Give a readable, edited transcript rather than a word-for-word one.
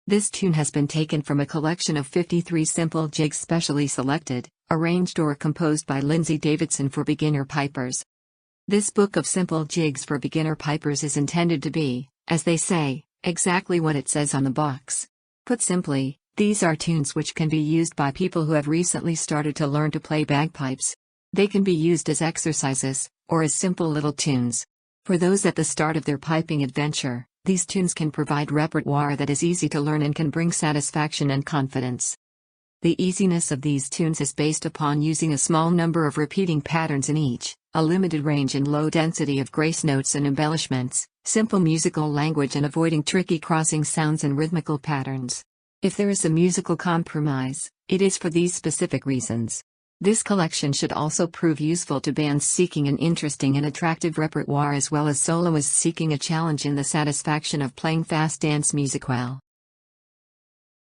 This tune has been taken from a collection of 53 simple jigs specially selected, arranged or composed by Lindsay Davidson for beginner pipers. This book of simple jigs for beginner pipers is intended to be, as they say, exactly what it says on the box. Put simply, these are tunes which can be used by people who have recently started to learn to play bagpipes. They can be used as exercises, or as simple little tunes. For those at the start of their piping adventure, these tunes can provide repertoire that is easy to learn and can bring satisfaction and confidence. The easiness of these tunes is based upon using a small number of repeating patterns in each, a limited range and low density of grace notes and embellishments, simple musical language and avoiding tricky crossing sounds and rhythmical patterns. If there is a musical compromise, it is for these specific reasons. This collection should also prove useful to bands seeking an interesting and attractive repertoire as well as soloists seeking a challenge in the satisfaction of playing fast dance music well.